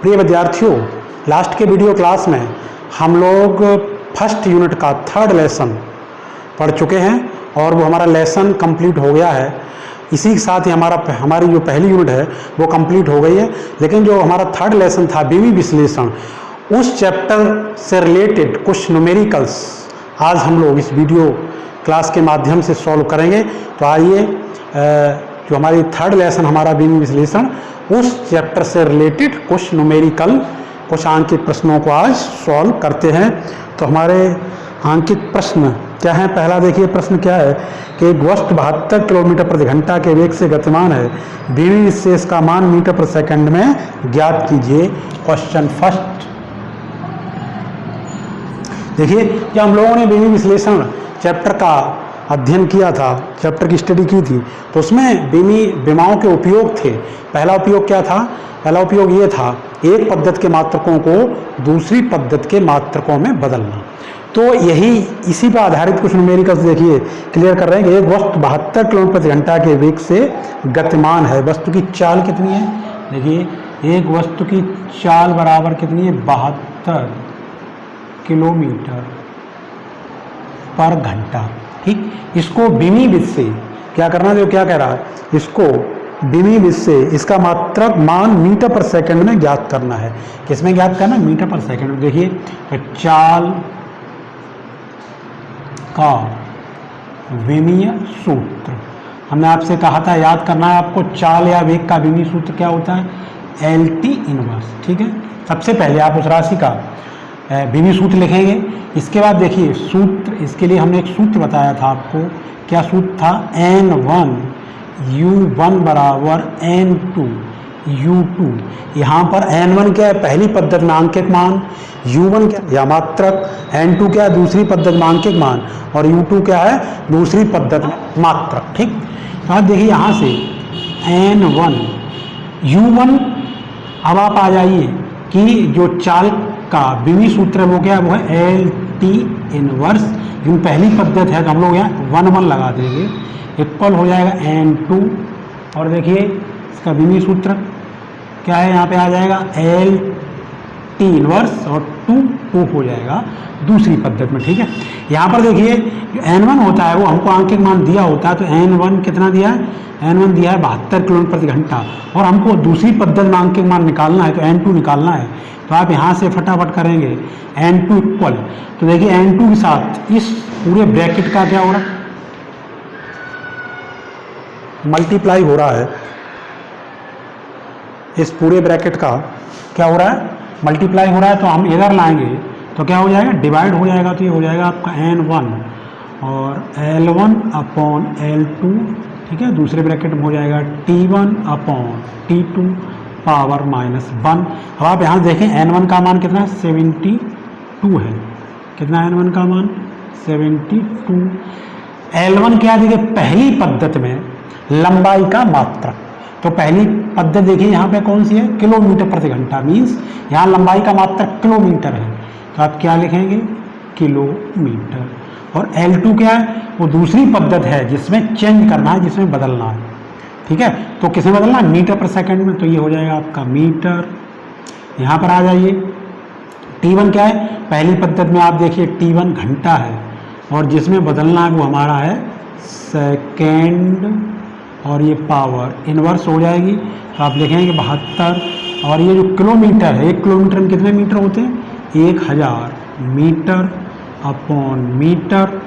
प्रिय विद्यार्थियों, लास्ट के वीडियो क्लास में हम लोग फर्स्ट यूनिट का थर्ड लेसन पढ़ चुके हैं और वो हमारा लेसन कंप्लीट हो गया है। इसी के साथ ही हमारी जो पहली यूनिट है वो कंप्लीट हो गई है। लेकिन जो हमारा थर्ड लेसन था बीमी विश्लेषण, उस चैप्टर से रिलेटेड कुछ न्यूमेरिकल्स आज हम लोग इस वीडियो क्लास के माध्यम से सॉल्व करेंगे। तो आइए जो हमारी थर्ड लेसन हमारा बीमी विश्लेषण, उस चैप्टर से रिलेटेड कुछ न्यूमेरिकल, कुछ आंकिक प्रश्नों को आज सॉल्व करते हैं। तो हमारे आंकिक प्रश्न क्या है? पहला देखिए प्रश्न क्या है कि एक वस्तु 72 किलोमीटर प्रति घंटा के वेग से गतिमान है, बीमी विशेष का मान मीटर प्रति सेकंड में ज्ञात कीजिए। क्वेश्चन फर्स्ट देखिए, जब हम लोगों ने बीमी विश्लेषण चैप्टर का अध्ययन किया था, चैप्टर की स्टडी की थी, तो उसमें विमाओं के उपयोग थे। पहला उपयोग क्या था? पहला उपयोग ये था, एक पद्धति के मात्रकों को दूसरी पद्धति के मात्रकों में बदलना। तो यही इसी पर आधारित कुछ न्यूमेरिकल्स देखिए क्लियर कर रहे हैं कि एक वस्तु 72 किलोमीटर प्रति घंटा के वेग से गतिमान है। वस्तु की चाल कितनी है? देखिए, एक वस्तु की चाल बराबर कितनी है? 72 किलोमीटर पर घंटा। ठीक, इसको बीमी विध से क्या करना है? जो क्या कह रहा है, इसको बीमी विध से इसका मात्रक मान मीटर पर सेकंड में ज्ञात करना है। किसमें ज्ञात करना? मीटर पर सेकंड में। देखिए, तो चाल का विमीय सूत्र हमने आपसे कहा था, याद करना है आपको। चाल या वेग का विमीय सूत्र क्या होता है? LT inverse. ठीक है, सबसे पहले आप उस राशि का विमीय सूत्र लिखेंगे। इसके बाद देखिए सूत्र, इसके लिए हमने एक सूत्र बताया था आपको। क्या सूत्र था? N1 U1 बराबर N2 U2। यहाँ पर N1 क्या है? पहली पद्धति में आंकिक मान, U1 क्या या मात्रक, N2 क्या है? दूसरी पद्धति में आंकिक मान, और U2 क्या है? दूसरी पद्धति में मात्रक। ठीक, तो आप देखिए यहाँ से N1 U1, अब आप आ जाइए कि जो चाल का विमीय सूत्र है वो क्या है? वो है LT इनवर्स। क्योंकि पहली पद्धति है तो हम लोग यहाँ 1 लगा देंगे, इक्वल हो जाएगा N2। और देखिए इसका विमीय सूत्र क्या है? यहाँ पे आ जाएगा LT इनवर्स और 2 हो जाएगा दूसरी पद्धति में। ठीक है, यहाँ पर देखिए जो N1 होता है वो हमको आंकिक मान दिया होता है। तो N1 कितना दिया है? N1 दिया है 72 किलोमीटर प्रति घंटा, और हमको दूसरी पद्धति में आंकिक मान निकालना है तो N2 निकालना है। तो आप यहाँ से फटाफट करेंगे N2 इक्वल, तो देखिए N2 के साथ इस पूरे ब्रैकेट का क्या हो रहा है? मल्टीप्लाई हो रहा है। इस पूरे ब्रैकेट का क्या हो रहा है? मल्टीप्लाई हो रहा है। तो हम इधर लाएंगे तो क्या हो जाएगा? डिवाइड हो जाएगा। तो ये हो जाएगा आपका N1 और L1 अपॉन L2। ठीक है, दूसरे ब्रैकेट में हो जाएगा T1 अपॉन T2 पावर -1। अब आप यहाँ देखें N1 का मान कितना है? 72 है। कितना है N1 का मान? 72। L1 क्या? देखिए पहली पद्धति में लंबाई का मात्रक। तो पहली पद्धति देखिए यहाँ पे कौन सी है? किलोमीटर प्रति घंटा, मीन्स यहाँ लंबाई का मात्रक किलोमीटर है। तो आप क्या लिखेंगे? किलोमीटर। और L2 क्या है? वो दूसरी पद्धति है जिसमें चेंज करना है, जिसमें बदलना है। ठीक है, तो किसमें बदलना है? मीटर पर सेकंड में। तो ये हो जाएगा आपका मीटर। यहाँ पर आ जाइए, T1 क्या है? पहली पद्धति में आप देखिए T1 घंटा है, और जिसमें बदलना है वो हमारा है सेकेंड, और ये पावर इनवर्स हो जाएगी। तो आप लिखेंगे 72। और ये जो किलोमीटर है, 1 किलोमीटर में कितने मीटर होते हैं? 1000 मीटर अपॉन मीटर।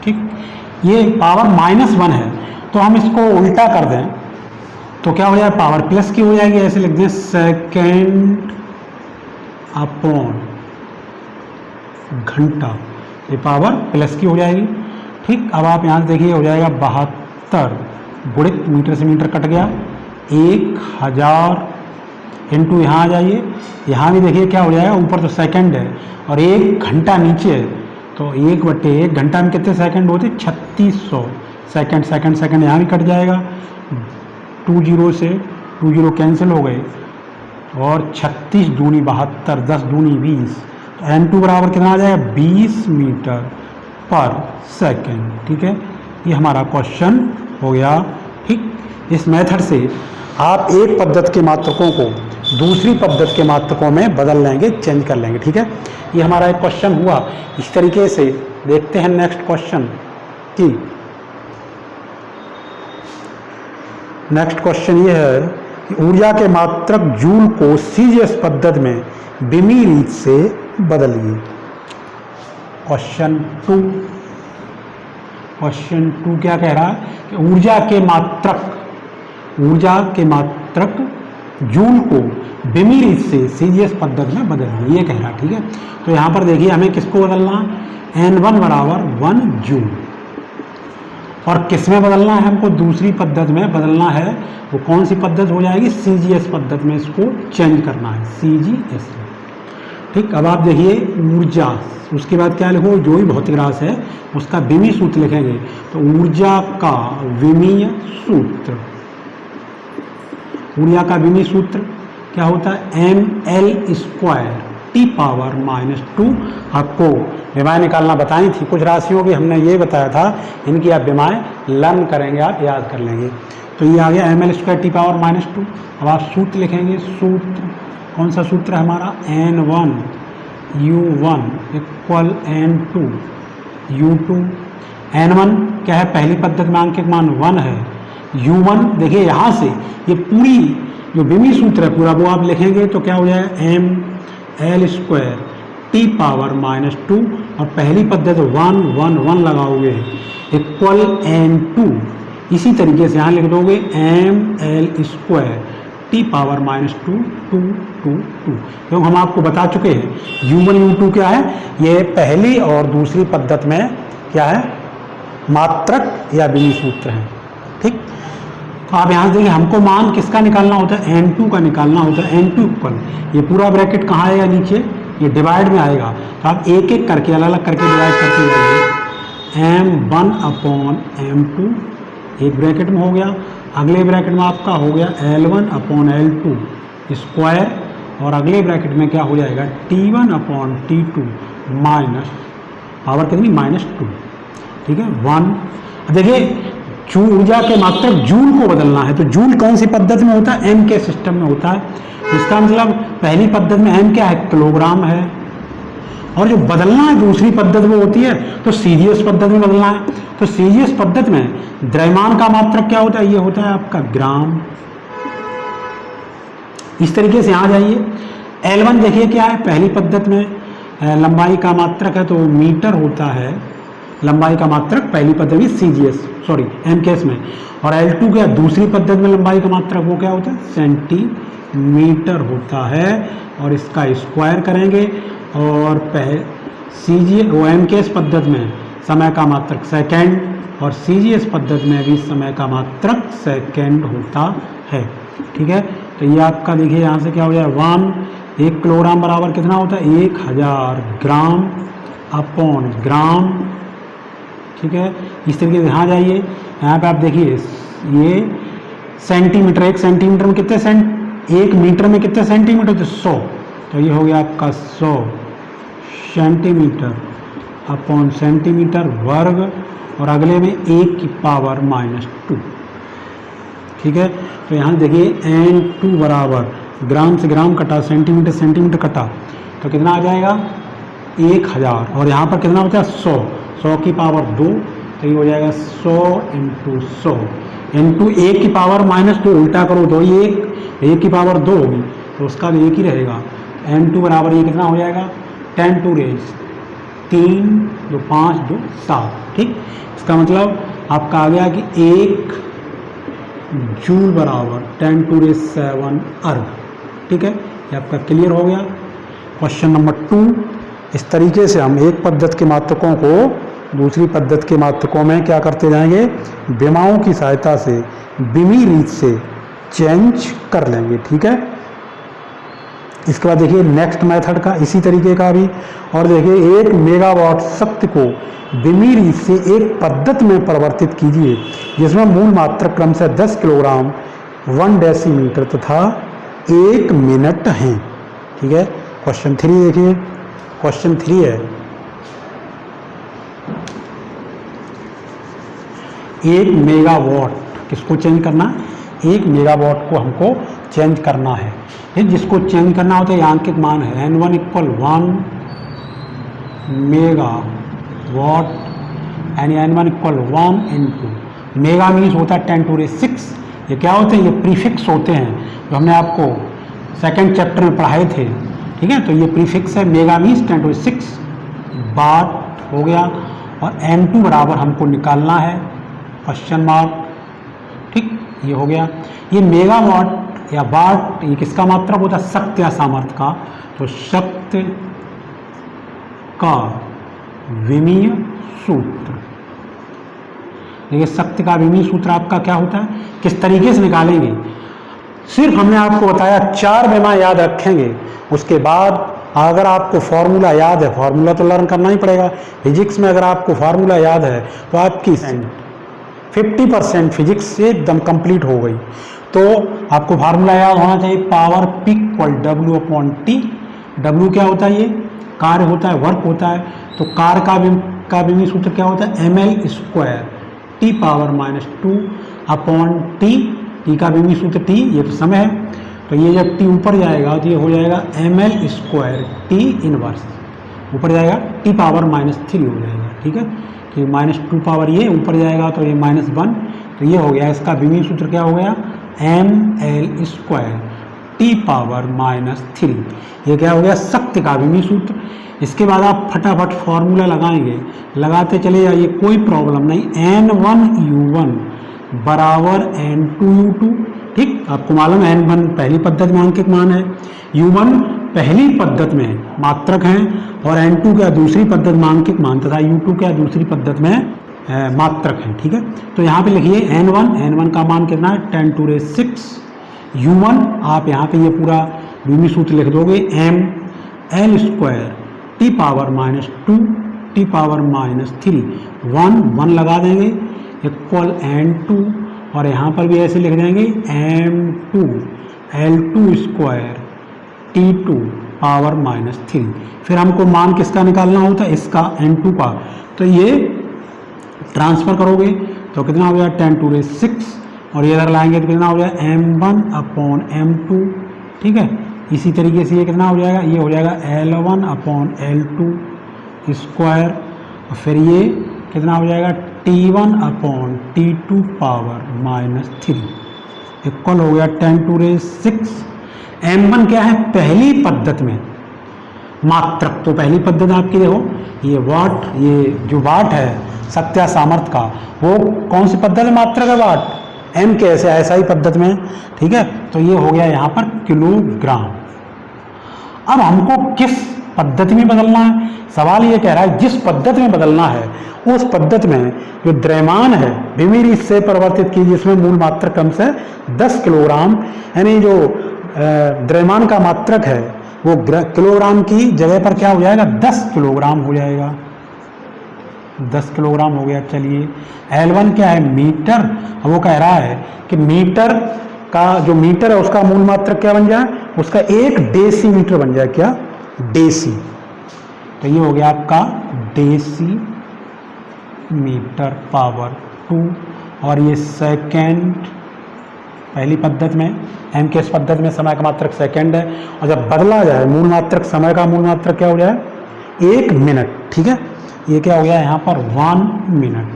ठीक, ये पावर -1 है, तो हम इसको उल्टा कर दें तो क्या हो जाएगा? पावर प्लस की हो जाएगी। ऐसे लिख दें सेकेंड अपॉन घंटा, ये पावर प्लस की हो जाएगी। ठीक, अब आप यहाँ से देखिए हो जाएगा 72 गुणित मीटर से मीटर कट गया 1000 इंटू, यहाँ आ जाइए, यहाँ भी देखिए क्या हो जाएगा? ऊपर तो सेकंड है और 1 घंटा नीचे है, तो 1/1 घंटा में कितने सेकंड होते? 3600 सेकंड। सेकंड यहाँ भी कट जाएगा, 2 0 से 2 0 कैंसिल हो गए, और 36 दूनी 72, 10 दूनी 20। तो N2 बराबर कितना आ जाएगा? 20 मीटर पर सेकंड। ठीक है, ये हमारा क्वेश्चन हो गया। ठीक, इस मेथड से आप एक पद्धति के मात्रकों को दूसरी पद्धति के मात्रकों में बदल लेंगे, चेंज कर लेंगे। ठीक है, ये हमारा एक क्वेश्चन हुआ। इस तरीके से देखते हैं नेक्स्ट क्वेश्चन की। नेक्स्ट क्वेश्चन ये है कि ऊर्जा के मात्रक जूल को सीजीएस पद्धति में बिमी रीत से बदलिए। क्वेश्चन टू क्या कह रहा है कि ऊर्जा के मात्रक जूल को बिमी रीत से सीजीएस पद्धति में बदलिए, ये कह रहा है। ठीक है, तो यहाँ पर देखिए हमें किसको बदलना है, N1 बराबर 1 जूल। और किस में बदलना है, हमको दूसरी पद्धति में बदलना है। वो कौन सी पद्धति हो जाएगी, सीजीएस पद्धति में इसको चेंज करना है, सीजीएस। ठीक, अब आप देखिए ऊर्जा, उसके बाद क्या लिखो, जो भी भौतिक राशि है उसका विमीय सूत्र लिखेंगे। तो ऊर्जा का विमीय सूत्र, ऊर्जा का विमीय सूत्र क्या होता है, ml² T⁻²। आपको विमाएँ निकालना बताई थी कुछ राशियों की, हमने ये बताया था, इनकी आप विमाएँ लर्न करेंगे, आप याद कर लेंगे। तो ये आ गया ml² T⁻²। अब आप सूत्र लिखेंगे, सूत्र कौन सा सूत्र है हमारा, N1 U1 = N2 U2। N1 क्या है, पहली पद्धति में आंकिक मान 1 है। U1 देखिए यहाँ से ये पूरी जो विमीय सूत्र है पूरा वो आप लिखेंगे तो क्या हो जाएगा, ml² T⁻²। और पहली पद्धति 1 1 1 लगाओगे = N2। इसी तरीके से यहाँ लिख दोगे ml² T⁻² 2 2 2। क्योंकि हम आपको बता चुके हैं U1 U2 क्या है, ये पहली और दूसरी पद्धति में क्या है, मात्रक या विमीय सूत्र है। ठीक, तो आप यहाँ से देखिए हमको मान किसका निकालना होता है, N2 का निकालना होता है। N2 ये पूरा ब्रैकेट कहाँ आएगा, नीचे ये डिवाइड में आएगा। तो आप एक एक करके अलग अलग करके डिवाइड करके जाइए। M1/M2 एक ब्रैकेट में हो गया, अगले ब्रैकेट में आपका हो गया L1/L2 स्क्वायर, और अगले ब्रैकेट में क्या हो जाएगा, T1/T2 माइनस पावर कितनी, -2। ठीक है, 1। देखिए ऊर्जा के मात्रक जूल को बदलना है, तो जूल कौन सी पद्धति में होता है, M के सिस्टम में होता है। इसका मतलब पहली पद्धति में M क्या है, किलोग्राम है, और जो बदलना है दूसरी पद्धति में होती है तो सीजीएस पद्धति में बदलना है। तो सीजीएस पद्धति में द्रव्यमान का मात्रक क्या होता है, ये होता है आपका ग्राम। इस तरीके से आ जाइए। L1 देखिए क्या है, पहली पद्धति में लंबाई का मात्रक है तो मीटर होता है, लंबाई का मात्रक पहली पद्धति में सीजीएस M केस में। और L2 क्या, दूसरी पद्धति में लंबाई का मात्रक वो क्या होता है, सेंटीमीटर होता है, और इसका स्क्वायर करेंगे। और सीजीएस M केस पद्धति में समय का मात्रक सेकेंड, और सीजीएस पद्धति में भी समय का मात्रक सेकेंड होता है। ठीक है, तो ये आपका देखिए यहाँ से क्या हो जाए, 1 किलोग्राम बराबर कितना होता है, 1000 ग्राम अपॉन ग्राम। ठीक है, इस तरीके से यहाँ जाइए, यहाँ पे आप देखिए ये सेंटीमीटर, 1 सेंटीमीटर में कितने एक मीटर में कितने सेंटीमीटर, तो 100। तो ये हो गया आपका 100 सेंटीमीटर अपॉन सेंटीमीटर वर्ग, और अगले में 1⁻²। ठीक है, तो यहाँ देखिए N2 बराबर ग्राम से ग्राम कटा, सेंटीमीटर सेंटीमीटर कटा, तो कितना आ जाएगा 1000, और यहाँ पर कितना बचा 100, 100⁻²। तो ये हो जाएगा 100 × 100 इंटू 1⁻², उल्टा करो तो ये 1⁻² होगी, तो उसका भी 1 ही रहेगा। N2 बराबर ये कितना हो जाएगा, 10⁻³ 3 2 5 2 7। ठीक, इसका मतलब आपका आ गया कि 1 जूल बराबर 10⁻7 अर्ग। ठीक है, ये आपका क्लियर हो गया। क्वेश्चन नंबर 2, इस तरीके से हम एक पद्धति के मात्रकों को दूसरी पद्धति के मात्रकों में क्या करते जाएंगे, विमाओं की सहायता से विमीय रीत से चेंज कर लेंगे। ठीक है, इसके बाद देखिए नेक्स्ट मेथड का इसी तरीके का भी, और देखिए 1 मेगावाट शक्ति को विमीय रीत से एक पद्धति में परिवर्तित कीजिए जिसमें मूल मात्रक क्रमशः 10 किलोग्राम 1 डेसीमीटर तथा 1 मिनट हैं। ठीक है, क्वेश्चन 3 देखिए, क्वेश्चन 3 है 1 मेगावाट किसको चेंज करना, 1 मेगावाट को हमको चेंज करना है, ठीक। जिसको चेंज करना होता है यांत्रिक मान है N1 इक्वल 1 मेगा वॉट यानी N1 equal 1 into mega means होता है 10⁶। ये क्या होते हैं? ये प्रीफिक्स होते हैं जो हमने आपको सेकंड चैप्टर में पढ़ाए थे, ठीक है। तो ये प्रीफिक्स है, मेगा मीन्स 10⁶ वाट हो गया। और N2 बराबर हमको निकालना है क्वेश्चन मार्क, ठीक। ये हो गया। ये मेगा वाट या वाट ये किसका मात्रक होता है? शक्ति या सामर्थ्य का। तो शक्ति का विमीय सूत्र, देखिए शक्ति का विमीय सूत्र आपका क्या होता है, किस तरीके से निकालेंगे? सिर्फ हमने आपको बताया 4 बेमा याद रखेंगे, उसके बाद अगर आपको फॉर्मूला याद है, फॉर्मूला तो लर्न करना ही पड़ेगा। फिजिक्स में अगर आपको फार्मूला याद है तो आपकी 50% फिजिक्स से एकदम कंप्लीट हो गई। तो आपको फार्मूला याद होना चाहिए, power P equal W/T। W क्या होता है? ये कार्य होता है, वर्क होता है। तो कार्य का विमीय सूत्र क्या होता है? ml² T power -2/T। T का विमीय सूत्र T, ये तो समय है। तो ये जब T ऊपर जाएगा तो ये हो जाएगा ml² T इनवर्स, ऊपर जाएगा T पावर -3 हो जाएगा, ठीक है। कि -2 पावर ये ऊपर जाएगा तो ये -1, तो ये हो गया। इसका विमीय सूत्र क्या हो गया? ml² T power -3। ये क्या हो गया? शक्ति का विमीय सूत्र। इसके बाद आप फटाफट फॉर्मूला लगाएंगे, लगाते चले जाइए, कोई प्रॉब्लम नहीं। N1U1 बराबर N2U2, ठीक। आपको मालूम है N1 पहली पद्धति में अंकित मान है, U1 पहली पद्धति में मात्रक हैं, और N2 क्या दूसरी पद्धति में अंकित मान तथा U2 क्या दूसरी पद्धति में मात्रक है, ठीक है। तो यहाँ पे लिखिए N1 का मान कितना है? 10⁶। U1 आप यहाँ पे ये पूरा विमीय सूत्र लिख दोगे, ml² T power -2 T power -3 1 लगा देंगे इक्वल N2, और यहाँ पर भी ऐसे लिख देंगे M2 L2² T2 पावर -3। फिर हमको मान किसका निकालना होता है? इसका, N2 का। तो ये ट्रांसफर करोगे तो कितना हो गया? 10⁶, और ये इधर लाएंगे तो कितना हो जाएगा? M1/M2, ठीक है। इसी तरीके से ये कितना हो जाएगा? ये हो जाएगा L1/L2², और फिर ये कितना हो जाएगा? T1/T2 पावर -3 इक्वल हो गया 10⁶। M1 क्या है? पहली पद्धति में मात्रक। तो पहली पद्धति आपकी देखो, ये वाट, ये जो वाट है शक्ति या सामर्थ्य का, वो कौन सी पद्धति में मात्रक है? वाट। M कैसे? ऐसा ही पद्धति में, ठीक है। तो ये हो गया यहाँ पर किलोग्राम। अब हमको किस पद्धति में बदलना है? सवाल ये कह रहा है जिस पद्धति में बदलना है उस पद्धति में जो द्रव्यमान है विमीय रीत से परिवर्तित कीजिए, जिसमें मूल मात्रक कम से 10 किलोग्राम, यानी जो द्रव्यमान का मात्रक है वो किलोग्राम की जगह पर क्या हो जाएगा? 10 किलोग्राम हो जाएगा। 10 किलोग्राम हो गया। चलिए L1 क्या है? मीटर। अब वो कह रहा है कि मीटर का जो मीटर है उसका मूल मात्रक क्या बन जाए? उसका 1 डेसीमीटर बन जाए। क्या? डेसी। तो ये हो गया आपका डेसीमीटर पावर 2, और ये सेकेंड पहली पद्धति में, M के इस पद्धति में समय का मात्रक सेकेंड है, और जब बदला जाए मूल मात्रक, समय का मूल मात्रक क्या हो जाए? 1 मिनट, ठीक है। ये क्या हो गया यहाँ पर? 1 मिनट।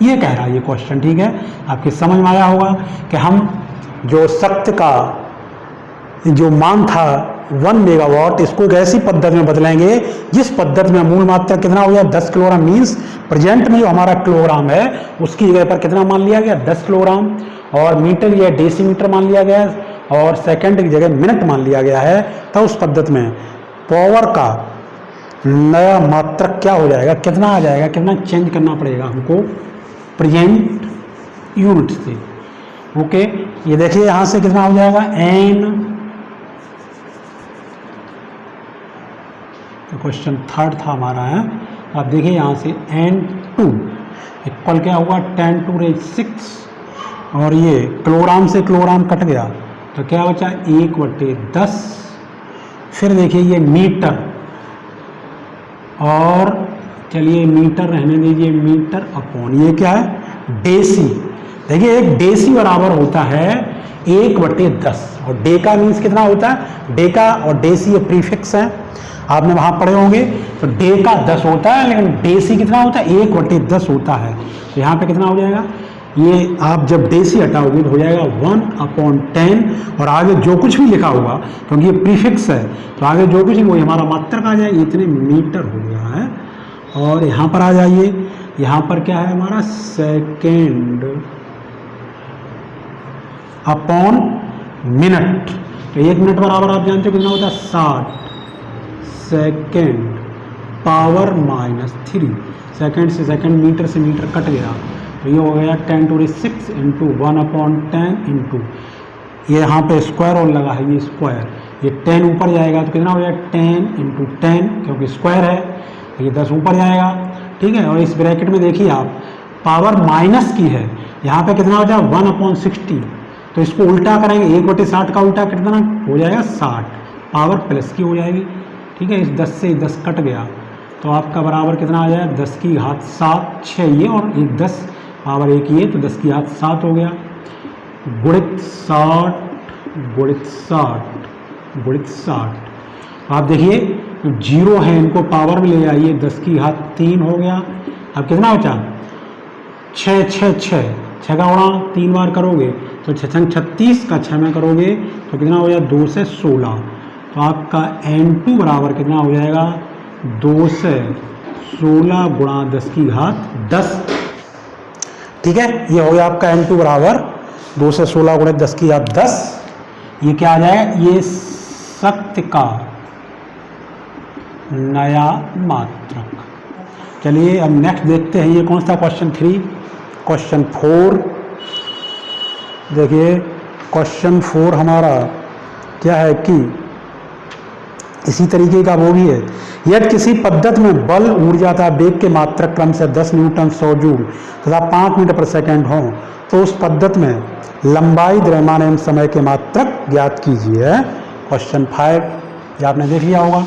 ये कह रहा है ये क्वेश्चन, ठीक है। आपकी समझ में आया होगा कि हम जो शक्ति का जो मान था 1 मेगावाट, इसको एक ऐसी पद्धति में बदलेंगे जिस पद्धति में मूल मात्रा कितना हो गया? 10 किलोग्राम। मीन्स प्रेजेंट में जो हमारा किलोग्राम है उसकी जगह पर कितना मान लिया गया? 10 किलोग्राम, और मीटर या डेसीमीटर मान लिया गया, और सेकंड की जगह मिनट मान लिया गया है। तो उस पद्धति में पावर का नया मात्रक क्या हो जाएगा? कितना आ जाएगा? कितना चेंज करना पड़ेगा हमको प्रेजेंट यूनिट से। ओके, ये देखिए यहाँ से कितना हो जाएगा? N, क्वेश्चन थर्ड था हमारा है। अब देखिए यहाँ से N2 इक्वल क्या हुआ? 10⁶, और ये किलोग्राम से किलोग्राम कट गया तो क्या बचा? 1/10। फिर देखिए ये मीटर, और चलिए मीटर रहने दीजिए, मीटर अपॉन ये क्या है? डेसी। देखिए एक डेसी बराबर होता है 1/10। और डेका मीन्स कितना होता है, डेका और डेसी ये प्रीफिक्स है, आपने वहाँ पढ़े होंगे। तो डेका 10 होता है, लेकिन डेसी कितना होता है, 1/10 होता है। तो यहाँ पे कितना हो जाएगा, ये आप जब डेसी हटाओगे तो हो जाएगा 1/10, और आगे जो कुछ भी लिखा होगा क्योंकि ये प्रीफिक्स है तो आगे जो कुछ भी वो हमारा मात्रक आ जाएगा, इतने मीटर हो गया है। और यहाँ पर आ जाइए, यहाँ पर क्या है हमारा, सेकेंड अपॉन मिनट। तो 1 मिनट बराबर आप जानते हो कितना होता है, 60 सेकेंड पावर -3। सेकेंड से सेकेंड, मीटर से मीटर कट गया, तो ये हो गया 10⁻6 इंटू 1/10 इंटू, ये यहाँ पे स्क्वायर और लगा है, ये स्क्वायर, ये 10 ऊपर जाएगा तो कितना हो जाएगा 10 इंटू 10, क्योंकि स्क्वायर है तो ये 10 ऊपर जाएगा, ठीक है। और इस ब्रैकेट में देखिए आप, पावर माइनस की है, यहाँ पे कितना हो जाएगा 1/60, तो इसको उल्टा करेंगे, 1/60 का उल्टा कितना हो जाएगा 60, पावर प्लस की हो जाएगी, ठीक है। इस 10 से 10 कट गया तो आपका बराबर कितना आ जाएगा, 10 की घात 7, 6 ये और 1 10 पावर 1 ये, तो 10 की घात 7 हो गया, गुणित 60 गुणित 60 गुणित 60। आप देखिए जीरो है, इनको पावर में ले आइए, 10 की घात 3 हो गया। अब कितना बचा, 6 6 6 6 का गुणा 3 बार करोगे तो 6 36 का 6 में करोगे तो कितना हो जाएगा 2 से 16। तो आपका N2 बराबर कितना हो जाएगा, 2 से 16 गुणा 10 की घात 10, ठीक है। ये हो गया आपका N2 बराबर 2 से 16 गुणा 10 की घात 10। ये क्या आ जाएगा, ये सत्य का नया मात्रक। चलिए अब नेक्स्ट देखते हैं, ये कौन सा क्वेश्चन 3, क्वेश्चन 4। देखिए क्वेश्चन 4 हमारा क्या है कि इसी तरीके का वो भी है, यदि किसी पद्धति में बल, ऊर्जा तथा वेग के मात्रक क्रम से 10 न्यूटन 100 जूल तथा 5 मीटर प्रति सेकंड हो तो उस पद्धति में लंबाई, द्रव्यमान एवं समय के मात्रक ज्ञात कीजिए। क्वेश्चन 5 ये आपने देख लिया होगा।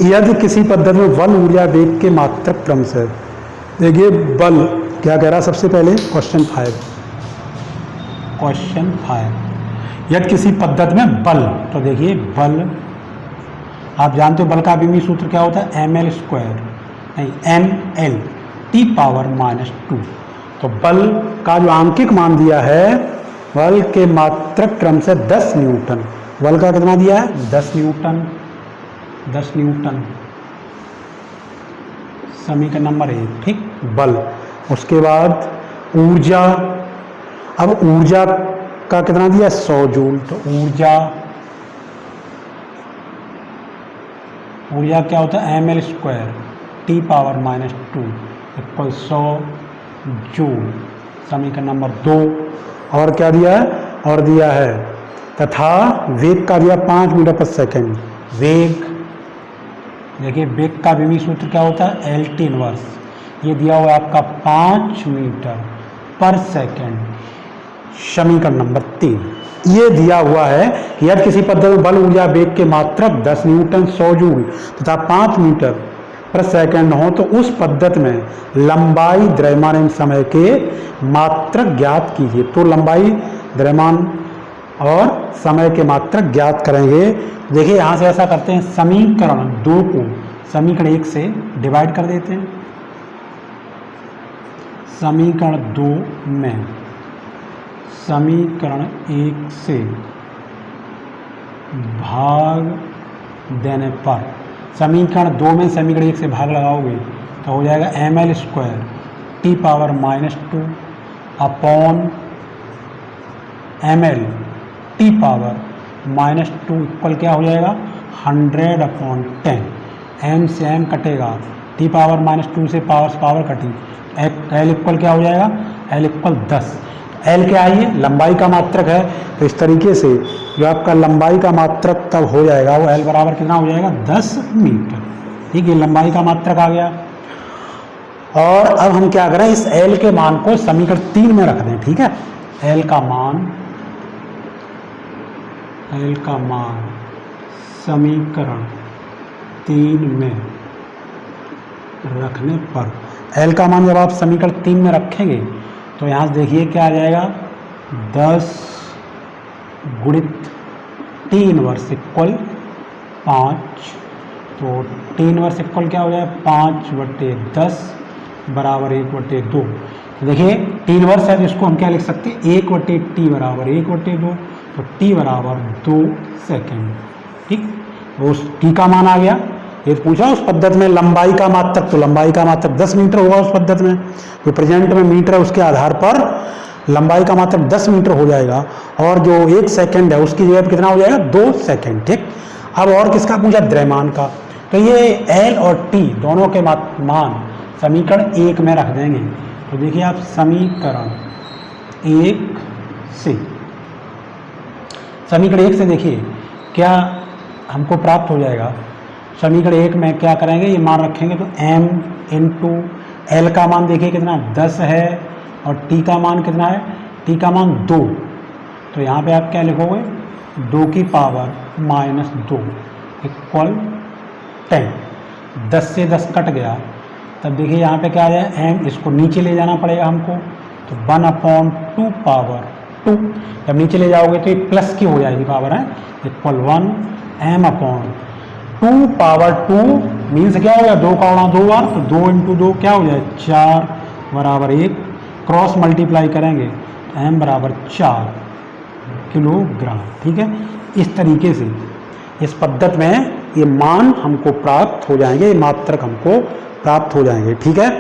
यदि किसी पद्धति में बल, ऊर्जा, वेग के मात्रक क्रम से, देखिए बल क्या कह रहा है सबसे पहले, क्वेश्चन 5 यदि किसी पद्धति में बल, तो देखिए बल आप जानते हो बल का विमीय सूत्र क्या होता है, ml² नहीं ml t पावर -2। तो बल का जो आंकिक मान दिया है, बल के मात्रक क्रम से 10 न्यूटन, बल का कितना दिया है 10 न्यूटन, 10 न्यूटन, समीकरण नंबर 1, ठीक। बल, उसके बाद ऊर्जा, अब ऊर्जा का कितना दिया 100 जूल, तो ऊर्जा क्या होता है ml² t power -2 equal 100 joule, समीकरण नंबर 2। और क्या दिया है, और दिया है तथा वेग का दिया 5 मीटर प्रति सेकंड। वेग, देखिए वेग का विमीय सूत्र क्या होता है, LT इनवर्स, ये दिया हुआ है आपका 5 मीटर पर सेकंड, समीकरण नंबर 3। ये दिया हुआ है कि यदि किसी पद्धति में बल, ऊर्जा, वेग के मात्रक 10 न्यूटन 100 जूल तथा 5 मीटर पर सेकंड हो तो उस पद्धति में लंबाई, द्रव्यमान एवं समय के मात्रक ज्ञात कीजिए। तो लंबाई, द्रव्यमान और समय के मात्रक ज्ञात करेंगे। देखिए यहाँ से ऐसा करते हैं, समीकरण 2 को समीकरण 1 से डिवाइड कर देते हैं। समीकरण 2 में समीकरण 1 से भाग देने पर, समीकरण 2 में समीकरण 1 से भाग लगाओगे तो हो जाएगा ml² t power -2 upon ml t power -2 equal क्या हो जाएगा 100/10। m से m कटेगा, t पावर -2 से पावर कटी, l इक्वल क्या हो जाएगा, l इक्वल 10। L क्या है, लंबाई का मात्रक है, तो इस तरीके से जो आपका लंबाई का मात्रक तब हो जाएगा वो L बराबर कितना हो जाएगा 10 मीटर, ठीक है। लंबाई का मात्रक आ गया। और अब हम क्या करें, इस L के मान को समीकरण 3 में रख दें, ठीक है। एल का मान समीकरण 3 में रखने पर, एल का मान जब आप समीकरण 3 में रखेंगे तो यहाँ से देखिए क्या आ जाएगा, 10 गुणित टी इनवर्स इक्वल 5, तो टी इनवर्स इक्वल क्या हो जाएगा 5/10 बराबर 1/2। तो देखिए टी इनवर्स है तो इसको हम क्या लिख सकते हैं, 1/t बराबर 1/2, तो टी बराबर 2 सेकेंड। ठीक, तो उस टी का मान आ गया। ये पूछा उस पद्धति में लंबाई का मात्रक, तो लंबाई का मात्रक 10 मीटर होगा उस पद्धति में, जो प्रेजेंट में मीटर है उसके आधार पर लंबाई का मात्रक 10 मीटर हो जाएगा, और जो 1 सेकेंड है उसकी जगह पर कितना हो जाएगा 2 सेकेंड। ठीक, अब और किसका पूछा, द्रव्यमान का। तो ये एल और टी दोनों के मान समीकरण 1 में रख देंगे। तो देखिए आप समीकरण 1 से देखिए क्या हमको प्राप्त हो जाएगा। समीकरण 1 में क्या करेंगे, ये मान रखेंगे तो m इंटू एल का मान देखिए कितना 10 है, और t का मान कितना है, t का मान 2, तो यहाँ पे आप क्या लिखोगे 2 की पावर -2 इक्वल 10। 10 से 10 कट गया, तब देखिए यहाँ पे क्या आ जाए m, इसको नीचे ले जाना पड़ेगा हमको, तो 1/2 पावर 2, जब नीचे ले जाओगे तो ये प्लस की हो जाएगी पावर है, इक्वल 1 m/2 पावर 2 मीन्स क्या हो गया 2 का उड़ा 2 बार, तो 2 × 2 क्या हो जाए 4 बराबर 1, क्रॉस मल्टीप्लाई करेंगे m बराबर 4 किलोग्राम। ठीक है, इस तरीके से इस पद्धति में ये मान हमको प्राप्त हो जाएंगे, ये मात्रक हमको प्राप्त हो जाएंगे। ठीक है,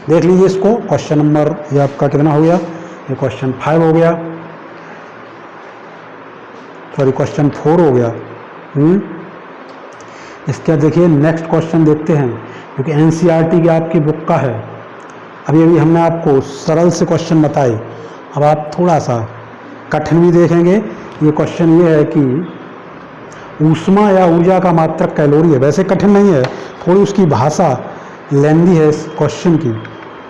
देख लीजिए इसको, क्वेश्चन नंबर ये आपका कितना हो गया, ये क्वेश्चन 5 हो गया, सॉरी क्वेश्चन 4 हो गया। इसके देखिए नेक्स्ट क्वेश्चन देखते हैं, क्योंकि एनसीईआरटी की आपकी बुक का है। अभी अभी हमने आपको सरल से क्वेश्चन बताए, अब आप थोड़ा सा कठिन भी देखेंगे। ये क्वेश्चन ये है कि ऊष्मा या ऊर्जा का मात्रक कैलोरी है, वैसे कठिन नहीं है, थोड़ी उसकी भाषा लेंदी है इस क्वेश्चन की,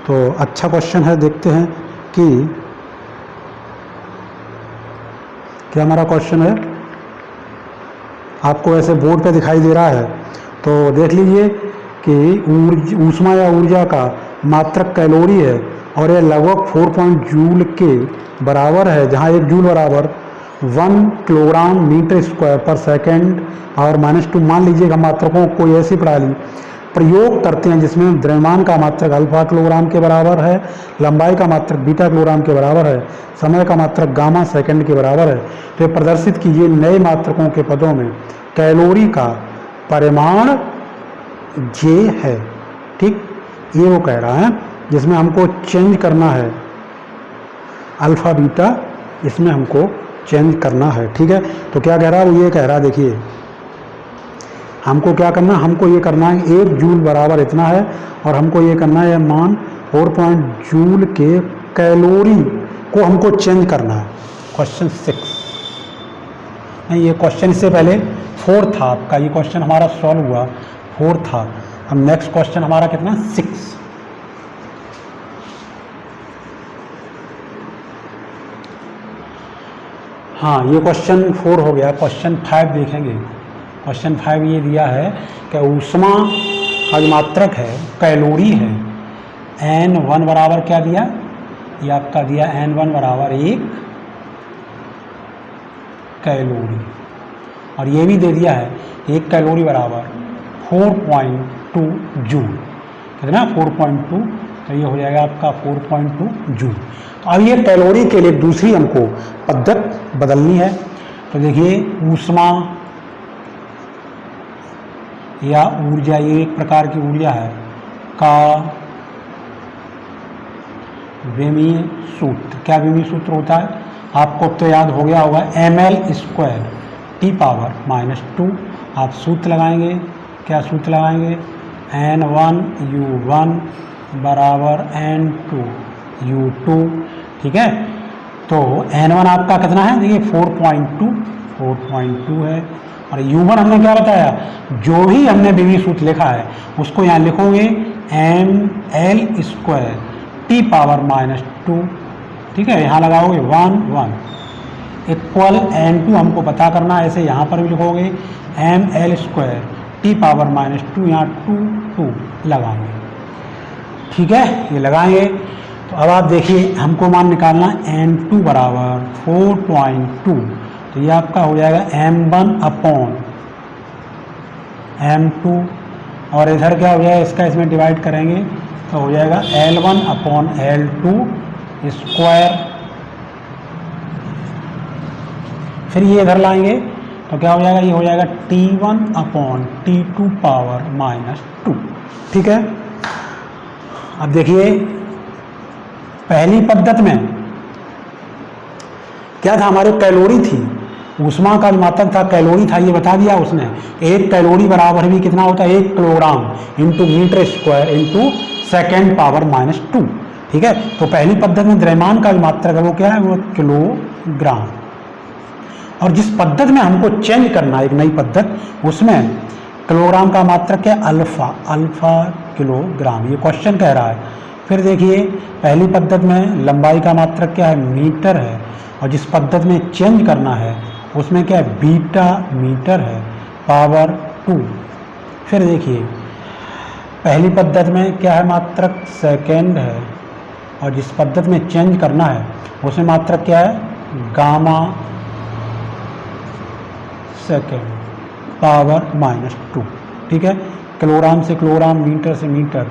तो अच्छा क्वेश्चन है। देखते हैं कि क्या हमारा क्वेश्चन है, आपको ऐसे बोर्ड पे दिखाई दे रहा है, तो देख लीजिए कि ऊष्मा या ऊर्जा का मात्रक कैलोरी है, और ये लगभग 4 जूल के बराबर है, जहाँ 1 जूल बराबर 1 किलोग्राम मीटर स्क्वायर पर सेकेंड, और -2 मान लीजिएगा मात्रकों को कोई ऐसी प्रणाली प्रयोग करते हैं जिसमें द्रव्यमान का मात्रक अल्फा किलोग्राम के बराबर है, लंबाई का मात्रक बीटा किलोग्राम के बराबर है, समय का मात्रक गामा सेकंड के बराबर है। तो ये प्रदर्शित कीजिए नए मात्रकों के पदों में कैलोरी का परिमाण जे है। ठीक, ये वो कह रहा है जिसमें हमको चेंज करना है अल्फा बीटा, इसमें हमको चेंज करना है। ठीक है, तो क्या कह रहा है, वो ये कह रहा है, देखिए हमको क्या करना है, हमको ये करना है 1 जूल बराबर इतना है, और हमको ये करना है मान 4 जूल के कैलोरी को हमको चेंज करना है। क्वेश्चन 6 नहीं, ये क्वेश्चन इससे पहले 4 था आपका, ये क्वेश्चन हमारा सॉल्व हुआ 4 था। अब नेक्स्ट क्वेश्चन हमारा कितना 6। हाँ, ये क्वेश्चन 4 हो गया। क्वेश्चन 5 देखेंगे। क्वेश्चन 5 ये दिया है कि ऊष्मा का जो मात्रक है कैलोरी है, N1 बराबर क्या दिया, ये आपका दिया N1 बराबर 1 कैलोरी, और ये भी दे दिया है 1 कैलोरी बराबर 4.2 जूल। कितना 4.2, तो ये हो जाएगा आपका 4.2 जूल। तो अब ये कैलोरी के लिए दूसरी हमको पद्धति बदलनी है। तो देखिए ऊष्मा या ऊर्जा, ये एक प्रकार की ऊर्जा है, का विमीय सूत्र, क्या विमीय सूत्र होता है आपको तो याद हो गया होगा, ml² T पावर -2। आप सूत्र लगाएंगे, क्या सूत्र लगाएंगे, N1U1 बराबर N2U2। ठीक है, तो N1 आपका कितना है, देखिए 4.2 है, और U1 हमने क्या बताया, जो भी हमने विमीय सूत्र लिखा है उसको यहाँ लिखोगे ml² T पावर -2 ठीक है, यहाँ लगाओगे 1 1 इक्वल n2 हमको पता करना है, ऐसे यहाँ पर भी लिखोगे ml² t⁻⁻2, यहाँ 2 2 लगाएंगे। ठीक है, ये लगाएंगे तो अब आप देखिए हमको मान निकालना n2 बराबर 4.2, तो ये आपका हो जाएगा m1/m2, और इधर क्या हो जाएगा इसका, इसमें डिवाइड करेंगे तो हो जाएगा L1/L2 स्क्वायर। फिर ये इधर लाएंगे तो क्या हो जाएगा, ये हो जाएगा T1/T2⁻²। ठीक है, अब देखिए पहली पद्धति में क्या था, हमारे कैलोरी थी, ऊष्मा का मात्रक था, कैलोरी था, ये बता दिया उसने। 1 कैलोरी बराबर भी कितना होता है, 1 kilogram into metre square into second. ठीक है, तो पहली पद्धति में द्रव्यमान का मात्रक है वो क्या है, वो किलोग्राम। और जिस पद्धति में हमको चेंज करना है, एक नई पद्धति, उसमें किलोग्राम का मात्रक क्या है, अल्फा किलोग्राम, ये क्वेश्चन कह रहा है। फिर देखिए पहली पद्धति में लंबाई का मात्रक क्या है, मीटर है, और जिस पद्धति में चेंज करना है उसमें क्या है, बीटा मीटर है, पावर 2। फिर देखिए पहली पद्धति में क्या है, मात्रक सेकेंड है, और जिस पद्धति में चेंज करना है उसमें मात्रक क्या है, गामा सेकेंड ⁻²। ठीक है, किलोग्राम से किलोग्राम, मीटर से मीटर,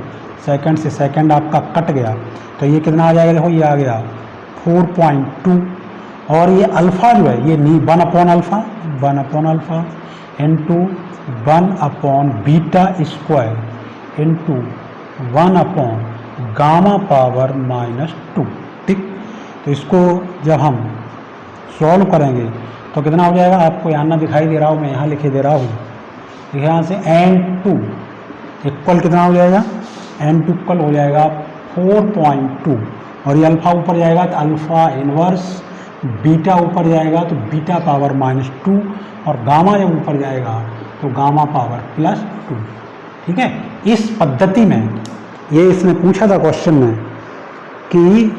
सेकंड से सेकंड आपका कट गया, तो ये कितना आ जाएगा, देखो ये आ गया 4.2। और ये अल्फा जो है ये 1/α इंटू 1/β² इंटू 1/γ⁻²। ठीक, तो इसको जब हम सॉल्व करेंगे तो कितना हो जाएगा, आपको यहाँ ना दिखाई दे रहा हूँ, मैं यहाँ लिखे दे रहा हूँ, यहाँ से n2 इक्वल कितना हो जाएगा, n2 इक्वल हो जाएगा 4.2, और ये अल्फा ऊपर जाएगा तो अल्फा इनवर्स, बीटा ऊपर जाएगा तो β⁻², और गामा जब ऊपर जाएगा तो γ⁻+2। ठीक है, इस पद्धति में ये इसने पूछा था क्वेश्चन में कि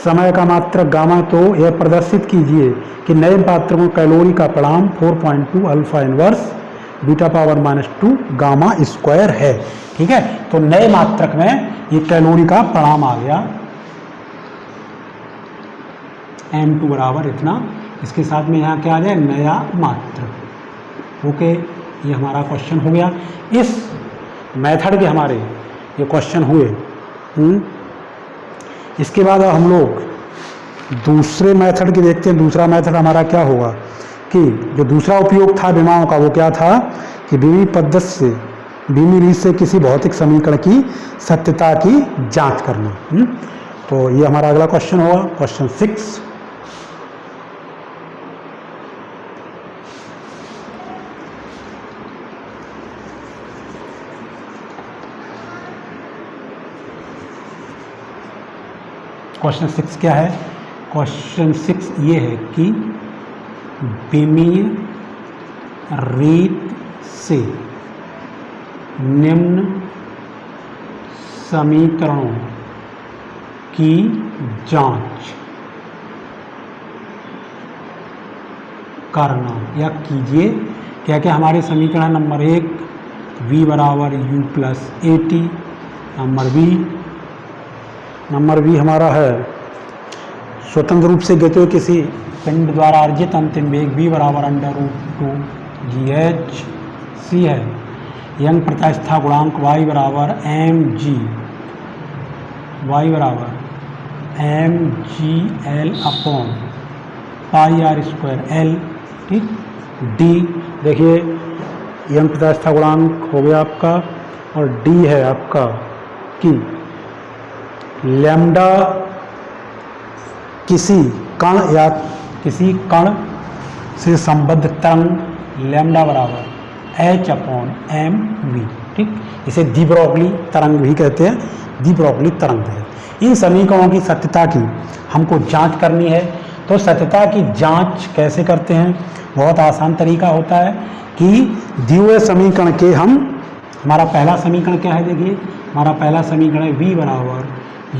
समय का मात्रक गामा, तो यह प्रदर्शित कीजिए कि नए मात्रक में कैलोरी का परिणाम 4.2 अल्फा इनवर्स β⁻² γ² है। ठीक है, तो नए मात्रक में ये कैलोरी का परिणाम आ गया, m2 बराबर इतना। इसके साथ में यहाँ क्या आ जाए, नया मात्रक। ओके, ये हमारा क्वेश्चन हो गया। इस मेथड के हमारे ये क्वेश्चन हुए। इसके बाद हम लोग दूसरे मेथड की देखते हैं। दूसरा मेथड हमारा क्या होगा कि जो दूसरा उपयोग था विमाओं का, वो क्या था कि बीमी पद्धति से, बीमी रीत से किसी भौतिक समीकरण की सत्यता की जांच करना। तो ये हमारा अगला क्वेश्चन होगा, क्वेश्चन 6। क्वेश्चन 6 क्या है? क्वेश्चन 6 ये है कि बीमीय रीत से निम्न समीकरणों की जांच करना या कीजिए। क्या क्या हमारे समीकरण? नंबर 1 v बराबर u plus a t. Number b हमारा है स्वतंत्र रूप से गतिज किसी पिंड द्वारा अर्जित अंतिम वेग v बराबर √2 gh। सी है यंग प्रत्यास्था गुणांक y बराबर mg, y बराबर mgl/πr²l। ठीक। डी देखिए यंग प्रत्यास्था गुणांक हो गया आपका, और डी है आपका कि लैम्डा किसी कण या किसी कण से संबद्ध तरंग लैम्डा बराबर h/mv। ठीक, इसे डी ब्रोगली तरंग भी कहते हैं, डी ब्रोगली तरंग है। इन समीकरणों की सत्यता की हमको जांच करनी है। तो सत्यता की जांच कैसे करते हैं? बहुत आसान तरीका होता है कि दिए हुए समीकरण के हमारा पहला समीकरण क्या है? देखिए हमारा पहला समीकरण है v बराबर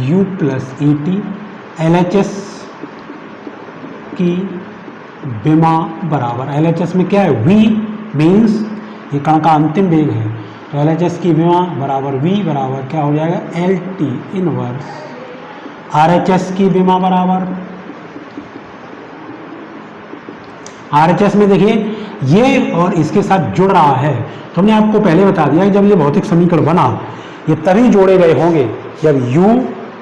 u plus a T. LHS की विमा बराबर LHS में क्या है v मीन्स ये कण का अंतिम वेग है, तो LHS की विमा बराबर v बराबर क्या हो जाएगा LT इनवर्स RHS की विमा बराबर RHS में देखिए ये और इसके साथ जुड़ रहा है, तो हमने आपको पहले बता दिया कि जब ये भौतिक समीकरण बना ये तभी जोड़े गए होंगे जब u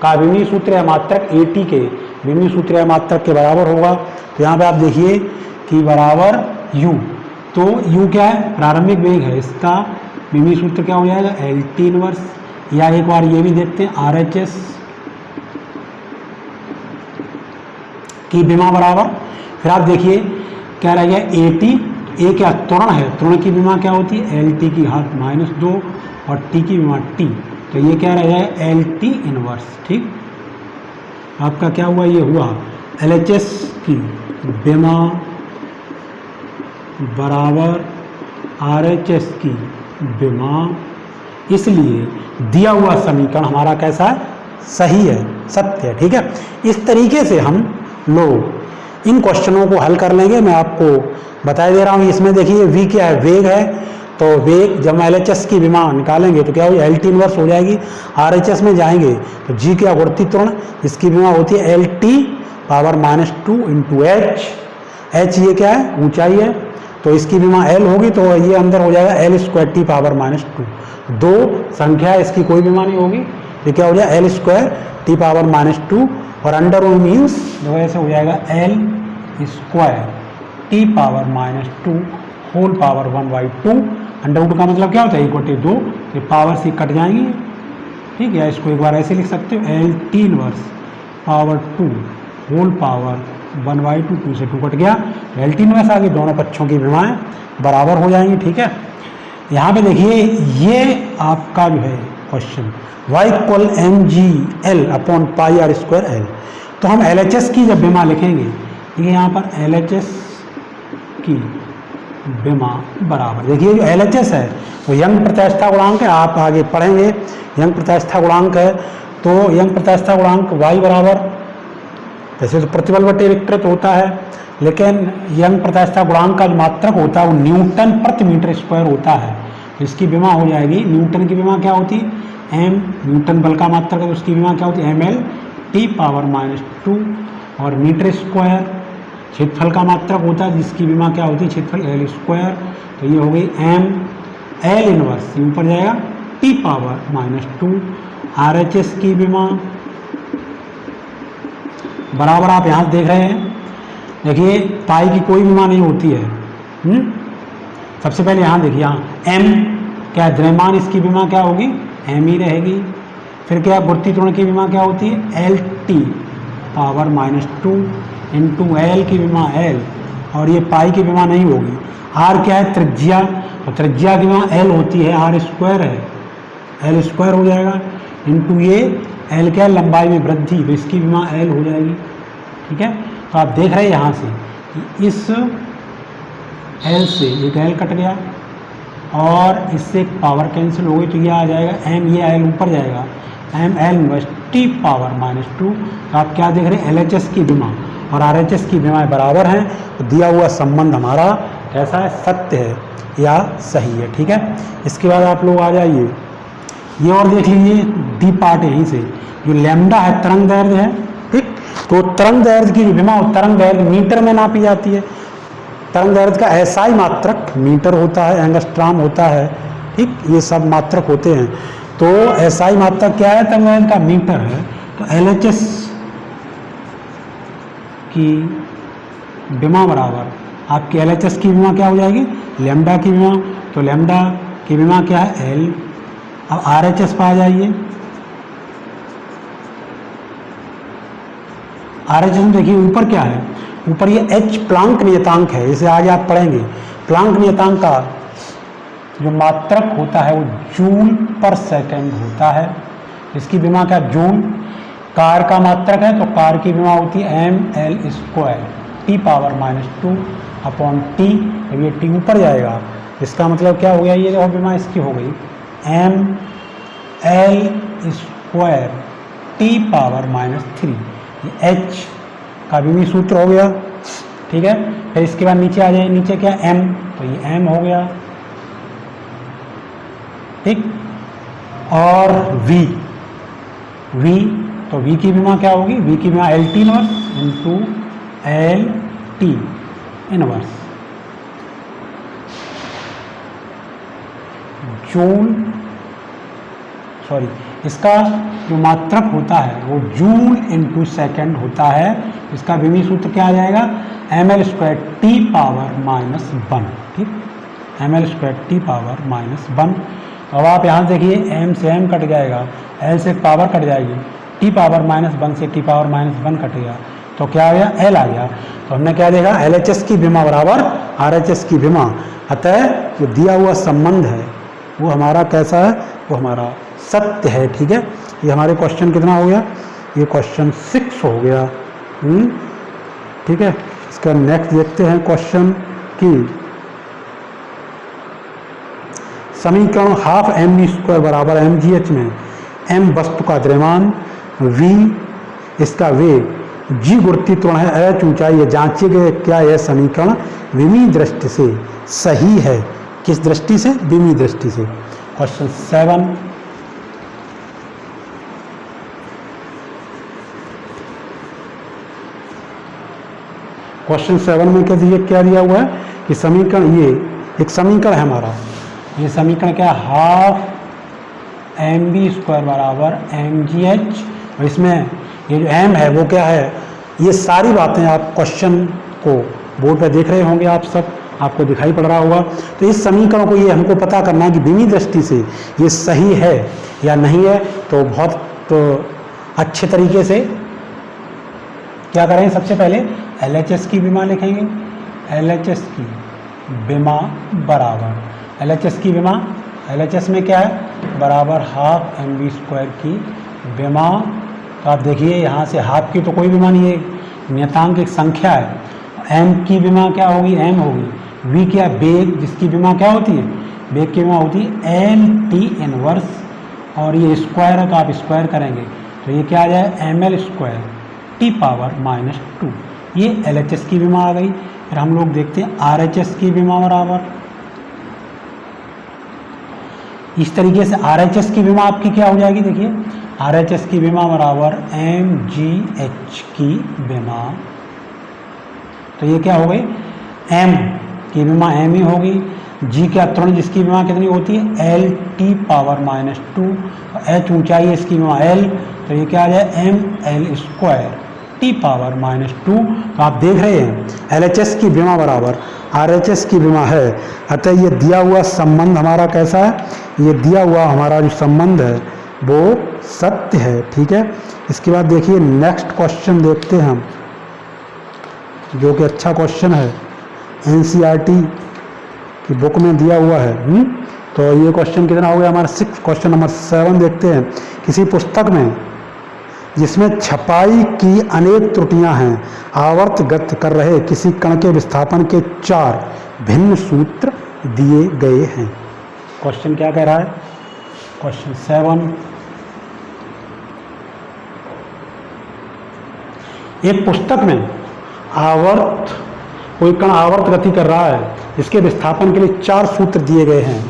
का विमीय सूत्र या मात्रक AT के विमीय सूत्र या मात्रक के बराबर होगा। तो यहाँ पे आप देखिए कि बराबर u, तो u क्या है प्रारंभिक वेग है, इसका विमीय सूत्र क्या हो जाएगा LT इनवर्स, या एक बार ये भी देखते हैं RHS की विमा बराबर, फिर आप देखिए क्या रह गया AT, A क्या त्वरण है, त्वरण की विमा क्या होती है LT की घात -2 और T की विमा T, तो ये क्या रह जाएगा LT इनवर्स। ठीक, आपका क्या हुआ, ये हुआ LHS की विमा बराबर RHS की विमा, इसलिए दिया हुआ समीकरण हमारा कैसा है सही है, सत्य है। ठीक है, इस तरीके से हम लोग इन क्वेश्चनों को हल कर लेंगे। मैं आपको बता दे रहा हूँ, इसमें देखिए v क्या है वेग है, तो वेग जब हम LHS की विमा निकालेंगे तो क्या होगी LT इनवर्स हो जाएगी, RHS में जाएंगे तो g क्या गुरुत्वीय त्वरण, इसकी विमा होती है LT पावर -2 इंटू h ये क्या है ऊंचाई है, तो इसकी विमा L होगी, तो ये अंदर हो जाएगा L² T पावर -2, दो संख्या है इसकी कोई विमा नहीं होगी, ये क्या हो जाएगा L² T पावर -2 और अंडर रूट मीन्स जो ऐसे हो जाएगा L² T power -2 whole power 1/2, under root का मतलब क्या होता है =2, ये पावर से कट जाएंगी। ठीक है, इसको एक बार ऐसे लिख सकते हो LT inverse power 2 whole power 1/2, 2 से 2 कट गया, LT इनवर्स आ गई, दोनों पक्षों की विमाएं बराबर हो जाएंगी। ठीक है, यहाँ पे देखिए ये आपका जो है क्वेश्चन y = mg/πr²L, तो हम LHS की जब विमा लिखेंगे, देखिए यहाँ पर LHS की विमा बराबर, देखिए जो LHS है वो यंग प्रत्यास्थता गुणांक है, आप आगे पढ़ेंगे यंग प्रत्यास्थता गुणांक है, तो यंग प्रत्यास्थता गुणांक y बराबर, वैसे तो प्रतिबल बटे विकृत होता है, लेकिन यंग प्रत्यास्थता गुणांक का जो मात्रक होता है वो न्यूटन प्रति मीटर स्क्वायर होता है, तो इसकी विमा हो जाएगी, न्यूटन की विमा क्या होती है m, न्यूटन बल का मात्रक है तो उसकी विमा क्या होती है ml T पावर -2 और मीटर स्क्वायर क्षेत्रफल का मात्रक होता है जिसकी विमा क्या होती है क्षेत्रफल L², तो ये हो गई m L इनवर्स, ये ऊपर जाएगा T पावर -2, RHS की विमा बराबर, आप यहाँ देख रहे हैं, देखिए पाई की कोई विमा नहीं होती है। सबसे पहले यहाँ देखिए, यहाँ m क्या है द्रव्यमान, इसकी विमा क्या होगी m ही रहेगी, फिर क्या गुरुत्वीय त्वरण की विमा क्या होती है LT पावर -2 इंटू L की विमा L, और ये पाई की विमा नहीं होगी। R क्या है त्रिज्या, तो त्रिज्या की विमा L होती है, R² है, L² हो जाएगा, इंटू ये L क्या है लंबाई में वृद्धि, तो इसकी विमा L हो जाएगी। ठीक है, तो आप देख रहे हैं यहाँ से कि इस L से एक L कट गया और इससे एक पावर कैंसिल हो गई, तो ये आ जाएगा m, ये L ऊपर जाएगा m L inverse T power -2, तो आप क्या देख रहे हैं LHS की विमा और RHS की विमाएं बराबर हैं, तो दिया हुआ संबंध हमारा कैसा है सत्य है या सही है। ठीक है, इसके बाद आप लोग आ जाइए, ये और देख लीजिए डी पार्ट यहीं से, जो लैम्डा है तरंग दैर्घ्य है। ठीक, तो तरंग दैर्घ्य की विमा तरंग दैर्घ्य मीटर में नापी जाती है, तरंग दैर्घ्य का SI मात्रक मीटर होता है, एंगस्ट्रॉम होता है। ठीक, ये सब मात्रक होते हैं, तो SI मात्रक क्या है तरंग दैर्घ्य का मीटर है, तो LHS की विमा बराबर आपकी LHS की विमा क्या हो जाएगी लैम्डा की विमा, तो लैम्डा की विमा क्या है L। अब RHS पर आ जाइए, RHS में देखिए ऊपर क्या है, ऊपर ये H प्लांक नियतांक है, इसे आगे आप पढ़ेंगे। प्लांक नियतांक का जो मात्रक होता है वो जूल पर सेकंड होता है, इसकी विमा क्या जूल। कार का मात्रक है तो कार की विमा होती है ml² T power -2 upon T, जब ये T ऊपर जाएगा इसका मतलब क्या हो गया, ये जो विमा इसकी हो गई ml² T पावर -3, ये H का विमी सूत्र हो गया। ठीक है। फिर इसके बाद नीचे आ जाए, नीचे क्या m, तो ये m हो गया, ठीक। और v, तो v की विमा क्या होगी, v की विमा L T inverse into L T inverse joule, sorry, इसका जो मात्रक होता है वो जूल इंटू सेकेंड होता है। इसका विमी सूत्र क्या आ जाएगा, ml square T power minus 1, ठीक, ml square T power minus 1। अब आप यहाँ देखिए m से m कट जाएगा, l से पावर कट जाएगी, t पावर माइनस 1 से t पावर माइनस 1 कटेगा, तो क्या आ गया, l आ गया। तो हमने क्या देखा, LHS की विमा बराबर RHS की विमा। अतः जो दिया हुआ संबंध है वो हमारा कैसा है, वो हमारा सत्य है, ठीक है। ये हमारे क्वेश्चन कितना हो गया, ये क्वेश्चन 6 हो गया, ठीक है। इसका नेक्स्ट देखते हैं क्वेश्चन की समीकरण हाफ एम बी स्क्वायर बराबर एम जी एच में m वस्तु का द्रव्यमान, v इसका वेग, g गुरुत्वीय त्वरण है, h ऊंचाई है, जांचिए गए क्या यह समीकरण विमी दृष्टि से सही है। किस दृष्टि से, विमी दृष्टि से। क्वेश्चन 7, क्वेश्चन 7 में क्या दिया हुआ है कि समीकरण, ये एक समीकरण है हमारा, ये समीकरण क्या है, हाफ एम बी स्क्वायर बराबर एम जी एच, और इसमें ये जो एम है वो क्या है, ये सारी बातें आप क्वेश्चन को बोर्ड पर देख रहे होंगे, आप सब, आपको दिखाई पड़ रहा होगा। तो इस समीकरण को ये हमको पता करना है कि विमी दृष्टि से ये सही है या नहीं है। तो बहुत अच्छे तरीके से क्या करेंगे, सबसे पहले LHS की विमा लिखेंगे, LHS की विमा बराबर, LHS की विमा, LHS में क्या है, बराबर हाफ एम बी स्क्वायर की विमा। तो आप देखिए यहाँ से हाफ की तो कोई विमा नहीं है, नियतांक एक संख्या है, m की विमा क्या होगी, m होगी, v क्या, वेग, जिसकी विमा क्या होती है, वेग की विमा होती है एल टी इनवर्स, और ये स्क्वायर है तो आप स्क्वायर करेंगे तो ये क्या आ जाए, ml square T power minus 2। ये LHS की विमा आ गई। फिर हम लोग देखते हैं RHS की विमा बराबर, इस तरीके से RHS की विमा आपकी क्या हो जाएगी, देखिए RHS की विमा बराबर MGH की विमा, तो ये क्या हो गई, M की विमा M ही होगी, G का त्वरण जिसकी विमा कितनी होती है, L T power minus 2, H ऊंचाई है इसकी विमा L, तो ये क्या आ जाए, ML square T power minus 2। तो आप देख रहे हैं LHS की विमा बराबर RHS की विमा है। अतः ये दिया हुआ संबंध हमारा कैसा है, ये दिया हुआ हमारा जो संबंध है वो सत्य है, ठीक है। इसके बाद देखिए नेक्स्ट क्वेश्चन देखते हैं हम, जो कि अच्छा क्वेश्चन है, NCERT की बुक में दिया हुआ है। तो ये क्वेश्चन कितना हो गया हमारा 6, क्वेश्चन नंबर 7 देखते हैं। किसी पुस्तक में जिसमें छपाई की अनेक त्रुटियां हैं, आवर्तगत कर रहे किसी कण के विस्थापन के 4 भिन्न सूत्र दिए गए हैं। क्वेश्चन क्या कह रहा है, क्वेश्चन 7, एक पुस्तक में कोई कण आवर्त गति कर रहा है, इसके विस्थापन के लिए 4 सूत्र दिए गए हैं।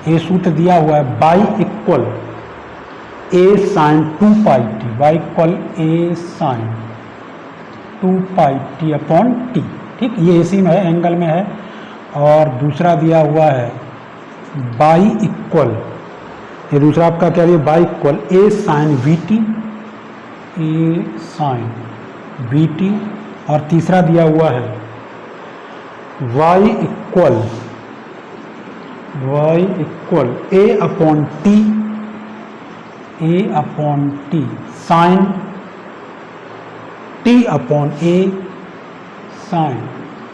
ए सूत्र दिया हुआ है y equal a sine 2 pi t, y equal a sine 2 pi t upon t, ठीक, ये इसी में है, एंगल में है। और दूसरा दिया हुआ है बाई इक्वल, ये दूसरा आपका क्या है, y equal a sine v t, a sine v t. और तीसरा दिया हुआ है y equal a upon t sine t upon a sine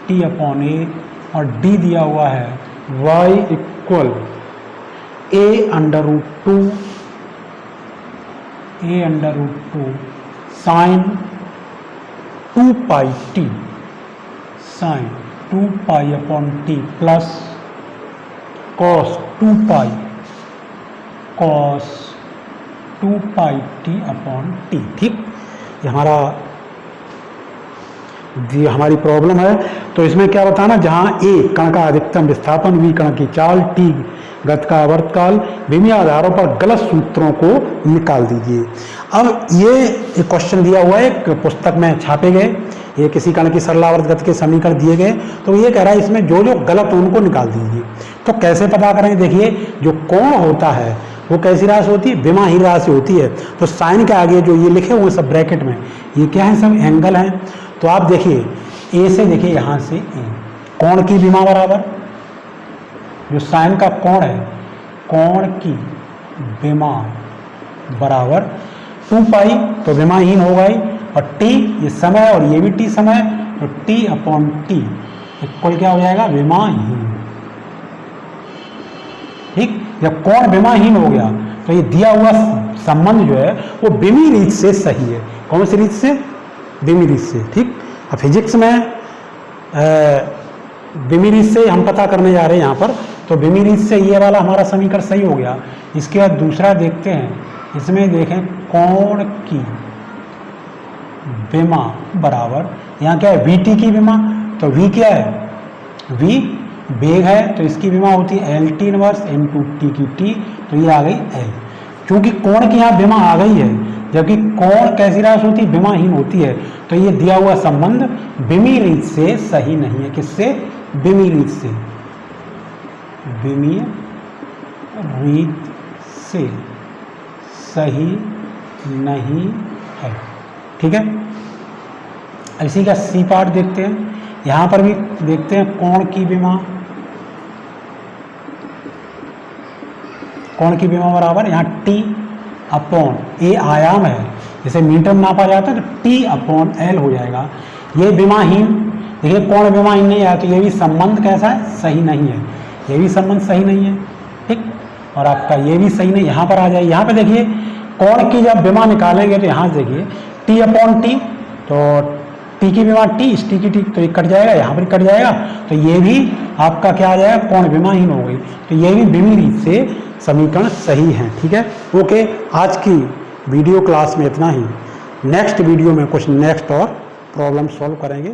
t upon a. और डी दिया हुआ है y equal a under root 2 sine 2 pi t, sine 2 pi upon t plus cos 2 pi t upon t, ठीक। ये हमारा जी हमारी problem है। तो इसमें क्या बताना, जहाँ ए कण का अधिकतम विस्थापन, बी कण की चाल, टी गति का आवर्तकाल, विमीय आधारों पर गलत सूत्रों को निकाल दीजिए। अब ये एक क्वेश्चन दिया हुआ है, एक पुस्तक में छापे गए, ये किसी कण की सरलावर्त गति के समीकरण दिए गए, तो ये कह रहा है इसमें जो जो गलत हो उनको निकाल दीजिए। तो कैसे पता करें, देखिए जो कोण होता है वो कैसी राशि होती है, विमाहीन राशि होती है। तो साइन के आगे जो ये लिखे हुए सब ब्रैकेट में, ये क्या है, सब एंगल हैं। तो आप देखिए ए से, देखिए यहाँ से ए, कोण की विमा बराबर, जो साइन का कोण है, कोण की विमा बराबर 2 पाई, तो विमाहीन हो गई, और टी ये समय और ये भी टी समय, तो टी अपॉन टी इक्वल क्या हो जाएगा, विमाहीन। ठीक, जब कोण विमाहीन हो गया तो ये दिया हुआ संबंध जो है वो विमीय रीत से सही है। कौन सी रीत से, विमीय रीत से। ठीक, अब फिजिक्स में विमीय रीत से हम पता करने जा रहे हैं यहाँ पर। तो विमीय रीत से ये वाला हमारा समीकरण सही हो गया। इसके बाद दूसरा देखते हैं, इसमें देखें कोण की विमा बराबर, यहाँ क्या है, वी टी की विमा, तो वी क्या है, वी वेग है, तो इसकी विमा होती है L T inverse into T की टी, तो ये आ गई एल। क्योंकि कोण की यहाँ विमा आ गई है, जबकि कोण कैसी राशि होती है, विमाहीन होती है, तो ये दिया हुआ संबंध विमीय रीत से सही नहीं है। किससे, विमीय रीत से, विमीय रीत से सही नहीं है। ठीक है, इसी का सी पार्ट देखते हैं। यहाँ पर भी देखते हैं कोण की विमा, कोण की विमा बराबर, यहाँ टी अपॉन ए आयाम है, जैसे मीटर में नापा जाता है तो टी अपॉन एल हो जाएगा। ये विमाहीन, देखिए कोण विमाहीन नहीं आया, तो ये भी संबंध कैसा है, सही नहीं है, ये भी संबंध सही नहीं है। ठीक, और आपका ये भी सही नहीं, यहाँ पर आ जाए। यहाँ पे देखिए कोण की जब विमा निकालेंगे तो यहाँ से देखिए टी अपॉन टी, तो टी की विमा टी, इस टी की टी, तो ये कट जाएगा, यहाँ पर कट जाएगा, तो ये भी आपका क्या आ जाएगा, कोण विमाहीन हो गई। तो ये भी विमीय रीत से समीकरण सही है। ठीक है, ओके, आज की वीडियो क्लास में इतना ही। नेक्स्ट वीडियो में कुछ नेक्स्ट और प्रॉब्लम सॉल्व करेंगे।